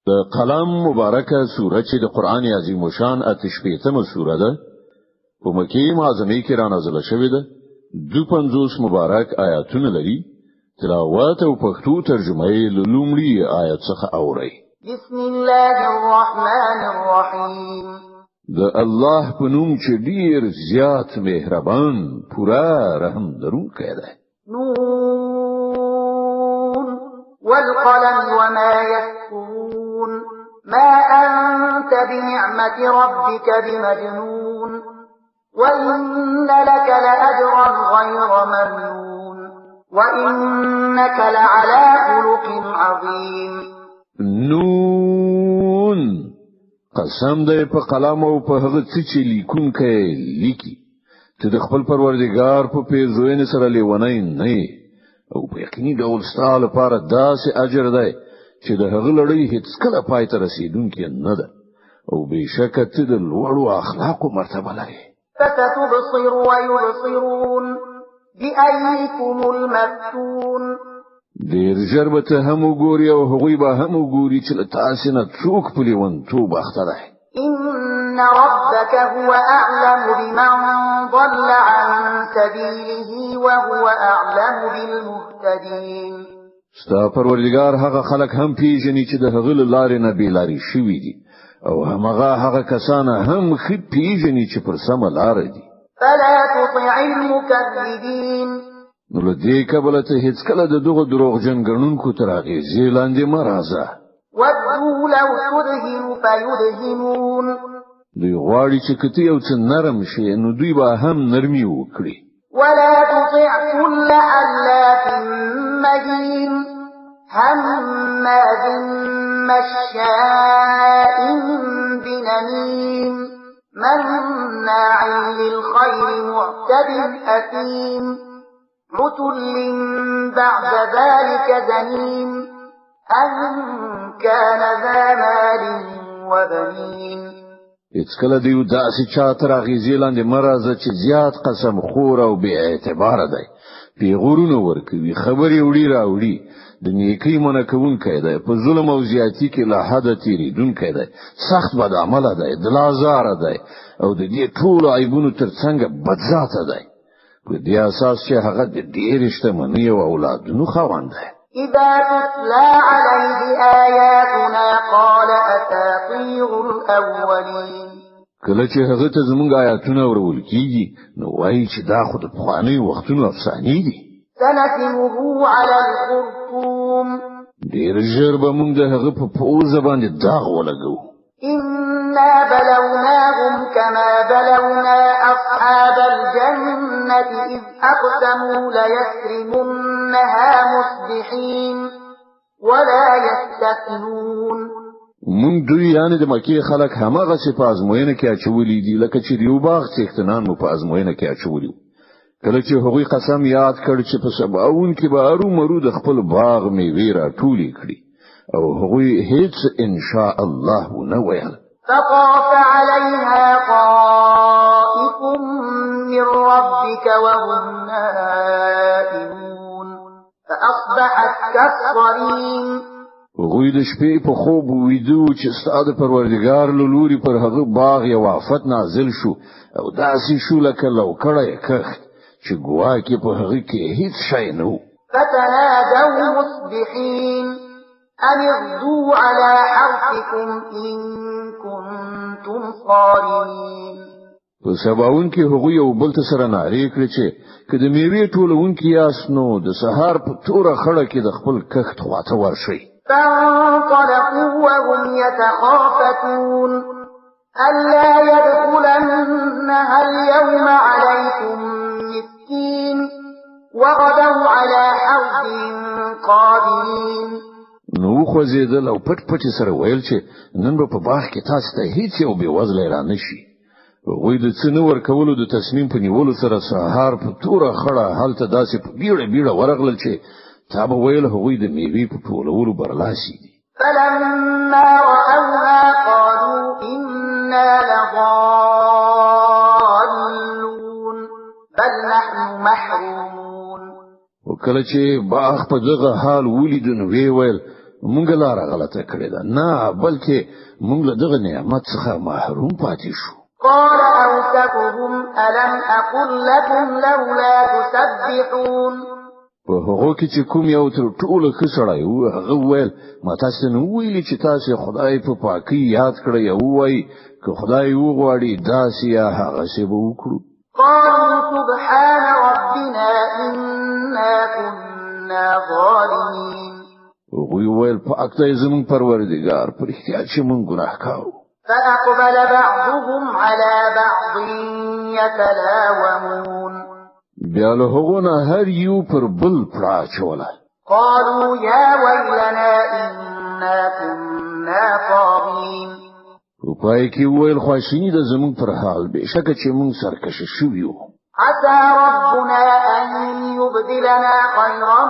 د قلم مبارکه سوره چې د قران عظیم شان اتشپیتمه سوره ده په مکی معظمه کې را نازله شوې ده 250 مبارک آیاتونه لري تلاوت او پښتو ترجمه یې لومړی آیت څخه اوري بسم الله الرحمن الرحیم د الله په نوم چې ډیر زیات مهربان پورا رحم درونکی دی نون والقلم وما يسطرون ما أنت بنعمة ربك بمجنون وإن لك لأجرا غير ممنون وإنك لعلى خلق عظيم نون قسم دی په قلم او په هغه څه چې لیکونکی لیکي ته د خپل پروردګار په پیژوینې سره لیونی نه او په یقیني ډول ستاسو لپاره داسې اجر دی چې د هغه لړۍ هیڅ کله پای ته رسیدونکې نه ده او بهشکه ته د لوړو اخلاقو مرتبه لري فستبصر ويبصرون بأيكم المفتون ډیر ژر به ته هم وګوري او هغوی به هم وګوري چې تاسو نه څوک په لیونتوب اخته دی إن ربك هو أعلم بمن ضل عن سبيله وهو أعلم بالمهتدين ستا پروردگار هغه خلک هم پیژني چې د هغه لارې نه بیلاری شوي دي او هغه کسان هم خې پیژني چې پر سمه لار دي فلا تطع المكذبين نو لدې کبله ته هیڅ کله د دغه دروغجن ګڼونکو تر اغېزې لاندې مه راځه ودوا لو تدهن فيدهنون دوی غواړي چې کته یو څه نرم شي نو دوی به هم نرمي وکړي ولا تطع كل حلاف مهين هماز مشاء بنميم مناع للخير معتد أثيم عتل بعد ذلك زنيم أن كان ذا مال وبنين اڅکله دیو داسې چاته راغیزي لاندې مرزه چې زیات قسم خور او بی اعتبار دی پیغورونه ورکوي خبري وړي راوړي د نیکی منکون کیده په ظلم او زیاتی کې لا حد تیریدونکی دی سخت بد عمل دی دلازار دی او د دې ټول عیبونو ترڅنګ بدذات دی په دې اساس چې هغه د ډیر شتمنۍ او اولادونو خاوند دی إذا تتلى عليه آياتنا قال أساطير الأولين کله چې هغه ته زمونږ آیاتونه ورول کیږي نو وایي چې دا خو د پخواني وختونو افسانې دي سنسمه على الخرطوم ډیر ژر به موږ د هغه په پوزه باندې داغ ولګو إنا بلوناهم كما بلونا أصحاب الجنة إذ أقسموا ليسرمنها مصبحين ولا يستثنون مونږ دوی یعنی د مکی خلک همغه چې په ازموینه کې اچولې دي لکه چې دیو باغ څښتنان مو په ازموینه کې اچولې کله چې هغوی قسم یاد کړ چې په سباون کې به ارو مرو د خپل باغ میوه را ټولې کړي او هغوی هیڅ ان شاء الله نه ویل فطاف عليها طائف من ربك وهم نائمون فأصبحت كالصريم هغوی د شپې په خوب ویدو چې ستاسو پروردگار له لوري پر هغه باغ یو آفت نازل شو او داسې شو لکه لو کړه کخت چې ګواکې په هغه کې هیڅ شی نه و فتنادوا مصبحين أن اغدوا على حرثكم إن كنتم صارمين په سباون کې هغوی یو بل ته سره نارې کړې چې کله میوه ټولونکي یاسنو د سهار په توره خړه کې د خپل کخت خواته ورشي فانطلقوا وهم يتخافتون ألا يدخلنها اليوم عليكم مسكين وغدوا على حرد قادرين نو خوځیدل او پټ پټ سره ویل چې نن به په باغ کې تاسو ته هیڅ یو به وزله را نشي وګوي د څنو ورکولو د تصمیم په نیولو سره سهار په توره خړه حالت داسې په بیړه ورغلل چې تا به ویل هغوی د میوې په ټولولو برلاسي دي فلما رأوها قالوا إنا لضالون بل نحن محرومون وکله چې باغ په دغه حال ولید نو ویل مونږ لاره غلطه کړې ده نه بلکې مونږ له دغه نعمت څخه محروم پاتې شو. قال أوسطهم ألم أقل لكم لولا تسبحون. په هغه کې چې کوم یو تر ټولو ښه سړی و هغه وویل ما تاسو نو ویلي چې تاسو خدای په پاکي یاد کړئ او وایي که خدای وغواړي داسې یا هغه څه به وکړو. قالوا سبحان ربنا إنا كنا ظالمين. وی ویل پاک دی زمون پروردگار پر احتیاج چې مونږ ګناهکار. فأقبل بعضهم على بعض يتلاومون. بیا له هغونه هر یو پر بل پراچوله. قالوا يا ويلنا إنا كنا طاغين. په پای کې ویل خواشینی د زمون پر حال به شکه چې مونږ سرکشه شو یو. عسى ربنا أن يبدلنا خيرا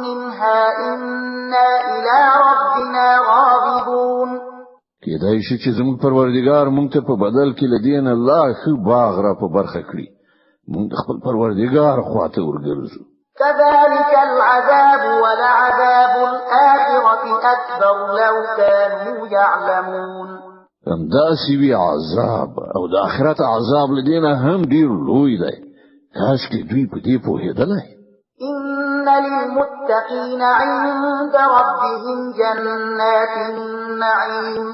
منها إنا إلى ربنا راغبون. کېدای شي چې زموږ پروردگار مونږ ته په بدل کې لدین الله خو باغ را په برخه کړی مونږ خپل پروردگار خواته ورګرځو. كذلك العذاب ولعذاب الآخرة أكبر لو كانوا يعلمون. همداسې وی عذاب او د آخرت عذاب لدین هم ډیر لوی دی کاش کې دوی په دې پوهېدلای. إن للمتقين عند ربهم جنات النعيم.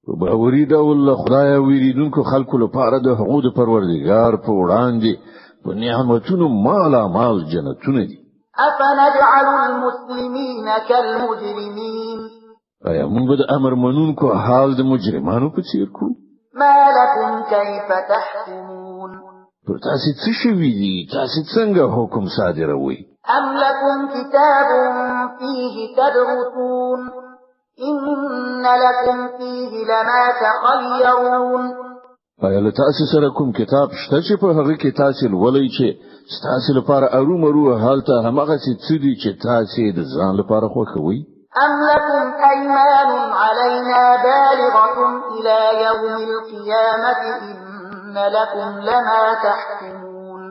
په باوري ډول خدای ویریدونکو خلکو لپاره د حقوق پروردگار په وړاندې په نعمتونو مالا مال جنتونه دي. أفنجعل المسلمين كالمجرمين. ایا موږ د امر منونکو حال د مجرمانو په څیر کړو؟ ما لكم كيف تحكمون. پر تاسو څه شوي دي؟ تاسو څنګه حکم صادروي؟ أم لكم كتاب فيه تدرسون إن لكم فيه لما تخيرون. ایا له تاسو سره کوم کتاب شته چې په هغه کې تاسو ولولئ چې تاسو لپاره ارومرو حالته همغه څه دي چې تاسو د ځان لپاره خوښوي؟ أم لكم أيمان علينا بالغة إلى يوم القيامة إن لكم لما تحكمون.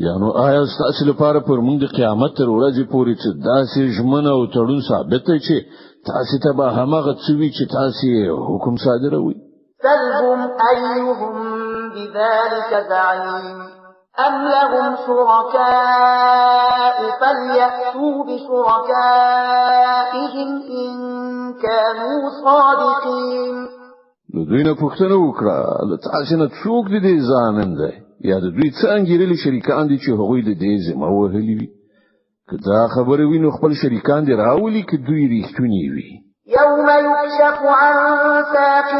یانو آیا تاسو لپاره پر موږ د قیامت تر ورځې پورې چې داسې ژمنه او تړون ثابت دی چې تاسو ته به همغه څه وي چې تاسو حکم صادروي؟ سلهم أيهم بذلك زعيم أم لهم شركاء فليأتوا بشركائهم إن كانوا صادقين. نو دوی نه پوښتنه وکړه له تاسو نه څوک دې ځانن دی یا د دوی څنګه لري شریکان دي چې هغوی د دې ذمہ وهلي وي. که دا خبره وینو خپل شریکان دي راولي که دوی ریښتونی وي. يوم يكشف عن ساق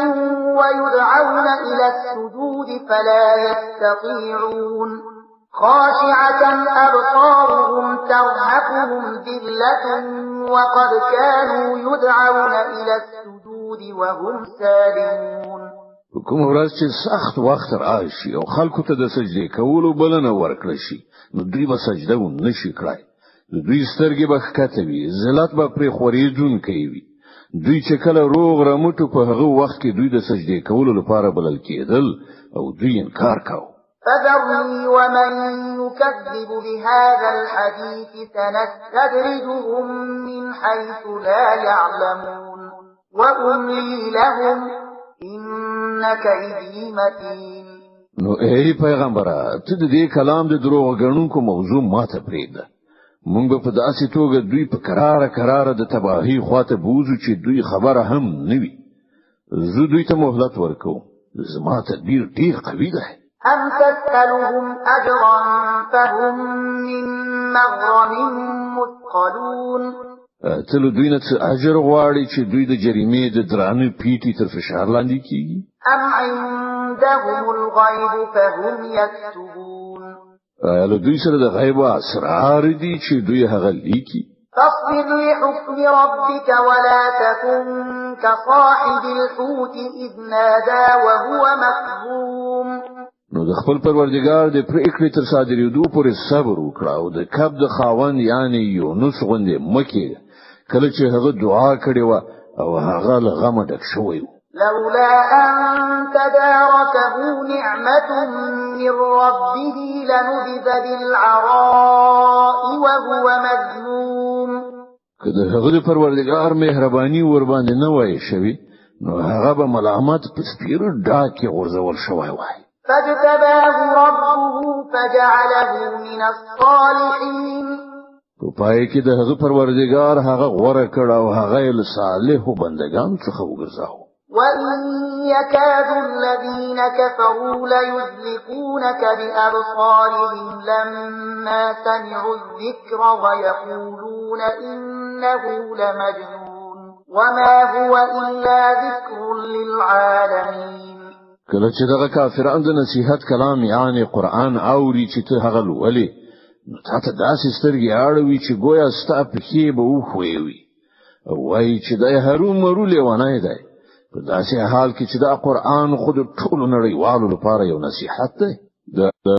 ويدعون إلى السجود فلا يستطيعون خاشعة أبصارهم ترهقهم ذلة وقد كانوا يدعون إلى السجود وهم سالمون. کوم ورځ چې سخت وخت راشي او خلکو ته د سجدې کولو بلنه ورکړي شي نو دوی به سجده ونشي کړای. دوی سترګې به ښکته وي ذلت به پرې خورېدونکې وي. دوی چې کله روغ رمټو په هغه وخت کې دوی د سجدې کولو لپاره بلل کېدل او دوی انکار کاوه. فذرني ومن يكذب بهذا الحديث سنستدرجهم من حيث لا يعلمون وأملي لهم إن كيدي متين. نو ای پیغمبره ته د دې کلام د دروغ غنونکو موضوع ماته پرېږده. مونږ په داسې توګه دوی په قرار د تباہی خواته بوزو چې دوی خبره هم نه وي. زه دوی ته مهلت ورکوم. زما تدبیر ډیر قوي دی. أم تسألهم أجرا فهم من مغرم مثقلون. تل دوی نه څه اجر غواړي چې دوی د جریمې د درانه پیټي تر فشار لاندې کیږي. أم عندهم الغيب فهم يكتبون. له دوی سره د غیب اسرار دي چې دوی هغه لیکي. فاصبر لحكم ربك ولا تكن كصاحب الحوت إذ نادى وهو مكظوم. نو د خپل پروردگار د پریکړې تر صادریدو پورې صبر وکړه او د کب د خاوند یعنی یونس غوندې مکه کله چې هغه دعا کړې و او هغه له غمه ډک شوی و. لولا أن تداركه نعمة من ربه لنبذ بالعراء وهو مذموم. که د هغه د پروردګار مهرباني ور باندې نه وای شوی نو هغه به ملامت په سپیرو ډاکې غورځول شوی وای. فاجتباه ربه فجعله من الصالحين. په پای کې د هغه پروردګار هغه غوړه کړ او هغه له صالحو بندگانو څخه وګرځاو. وَإِن يَكَادُ الَّذِينَ كَفَرُوا لَيُزْلِقُونَكَ بِأَبْصَارِهِمْ لَمَّا سَمِعُوا الذِّكْرَ وَيَقُولُونَ إِنَّهُ لَمَجْنُونٌ وَمَا هُوَ إِلَّا ذِكْرٌ لِلْعَالَمِينَ. کله چې دغه کافرانو د نصیحت کلام یعنی قرآن اوري چې ته هغه لولې نو تاسو داسې سترګې اړوي چې گویا ستا په کې به وخوي او وایي چې د هارون مرو لیوانای دی. په داسې حال کې چې دا قرآن خود ټول نړیوالو لپاره یو نصیحت دی.